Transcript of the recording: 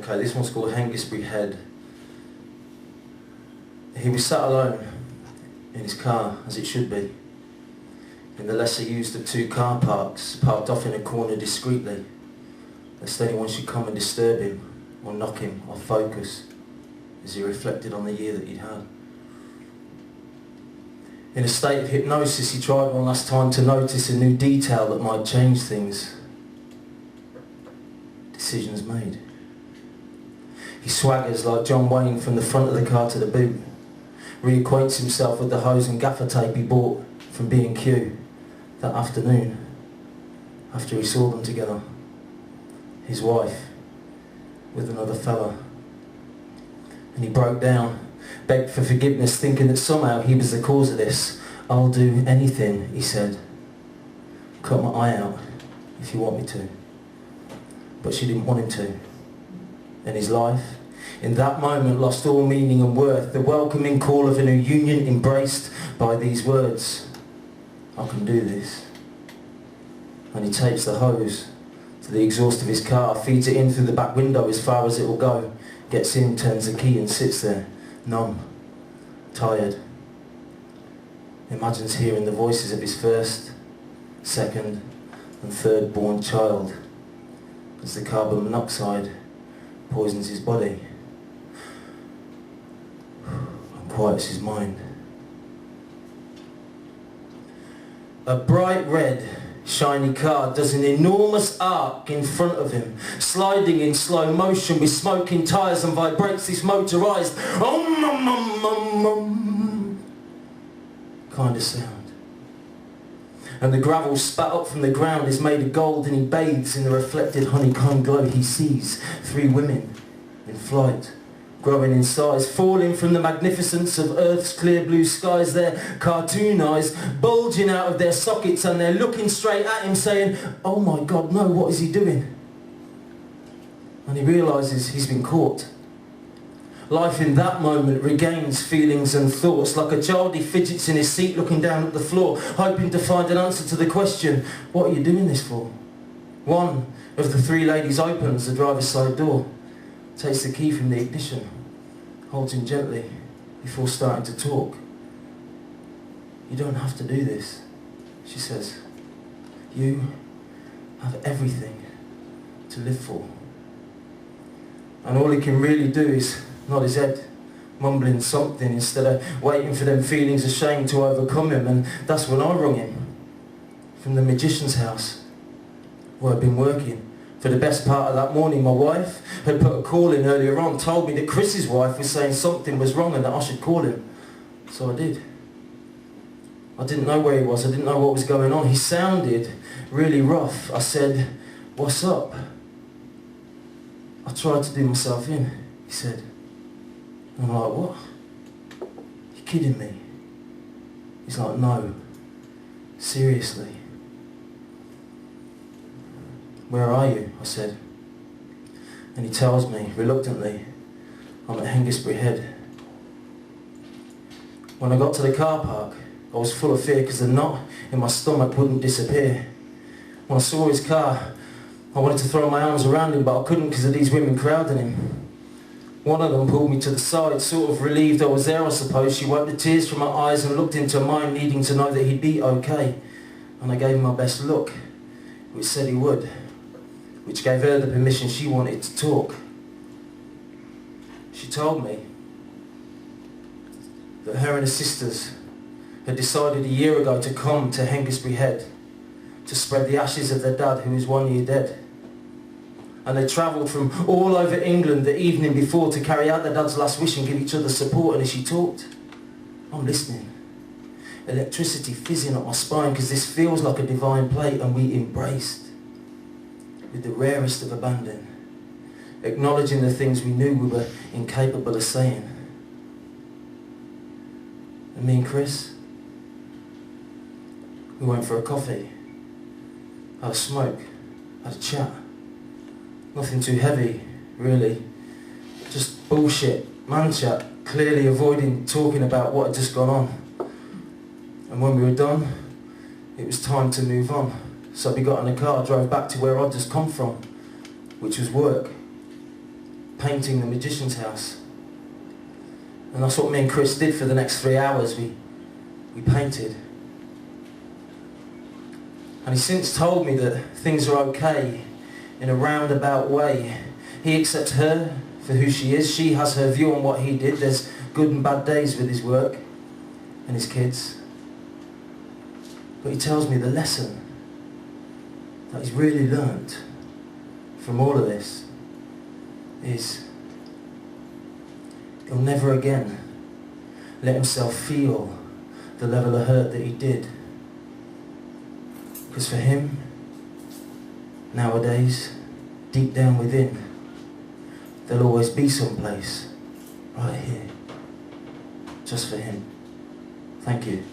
Okay, this one's called Hengistbury Head. He was sat alone in his car, as it should be, in the lesser used of two car parks, parked off in a corner discreetly, lest anyone should come and disturb him or knock him off focus, as he reflected on the year that he'd had. In a state of hypnosis, he tried one last time to notice a new detail that might change things. Decisions made. He swaggers like John Wayne from the front of the car to the boot, reacquaints himself with the hose and gaffer tape he bought from B&Q that afternoon after he saw them together, his wife with another fella. And he broke down, begged for forgiveness, thinking that somehow he was the cause of this. "I'll do anything," he said. "Cut my eye out if you want me to." But she didn't want him to. And his life, in that moment, lost all meaning and worth, the welcoming call of a new union embraced by these words: "I can do this." And he takes the hose to the exhaust of his car, feeds it in through the back window as far as it will go, gets in, turns the key and sits there, numb, tired. Imagines hearing the voices of his first, second and third born child as the carbon monoxide poisons his body and quiets his mind. A bright red, shiny car does an enormous arc in front of him, sliding in slow motion with smoking tyres, and vibrates this motorised kind of sound. And the gravel spat up from the ground is made of gold, and he bathes in the reflected honeycomb glow. He sees three women in flight, growing in size, falling from the magnificence of Earth's clear blue skies, their cartoon eyes bulging out of their sockets, and they're looking straight at him saying, "Oh my God, no, what is he doing?" And he realises he's been caught. Life in that moment regains feelings and thoughts. Like a child, he fidgets in his seat looking down at the floor, hoping to find an answer to the question, "What are you doing this for?" One of the three ladies opens the driver's side door, takes the key from the ignition, holds him gently before starting to talk. "You don't have to do this," she says. "You have everything to live for." And all he can really do is nod his head, mumbling something instead of waiting for them feelings of shame to overcome him. And that's when I rung him from the magician's house, where I'd been working for the best part of that morning. My wife had put a call in earlier on, told me that Chris's wife was saying something was wrong and that I should call him. So I did. I didn't know where he was, I didn't know what was going on. He sounded really rough. I said, "What's up?" "I tried to do myself in," he said. And I'm like, "What? You're kidding me?" He's like, "No, seriously." "Where are you?" I said. And he tells me, reluctantly, "I'm at Hengistbury Head." When I got to the car park, I was full of fear because the knot in my stomach wouldn't disappear. When I saw his car, I wanted to throw my arms around him, but I couldn't because of these women crowding him. One of them pulled me to the side, sort of relieved I was there, I suppose. She wiped the tears from my eyes and looked into mine, needing to know that he'd be okay. And I gave him my best look, which said he would, which gave her the permission she wanted to talk. She told me that her and her sisters had decided a year ago to come to Hengistbury Head to spread the ashes of their dad, who was 1 year dead. And they travelled from all over England the evening before to carry out their dad's last wish and give each other support. And as she talked, I'm listening. Electricity fizzing up my spine, because this feels like a divine plate, and we embraced with the rarest of abandon, acknowledging the things we knew we were incapable of saying. And me and Chris, we went for a coffee, had a smoke, had a chat. Nothing too heavy, really. Just bullshit, man chat, clearly avoiding talking about what had just gone on. And when we were done, it was time to move on. So we got in the car, drove back to where I'd just come from, which was work. painting the magician's house. And that's what me and Chris did for the next 3 hours. We painted. And he's since told me that things are okay in a roundabout way. He accepts her for who she is. She has her view on what he did. There's good and bad days with his work and his kids. But he tells me the lesson that he's really learnt from all of this is he'll never again let himself feel the level of hurt that he did. Because for him, nowadays, deep down within, there'll always be some place right here, just for him. Thank you.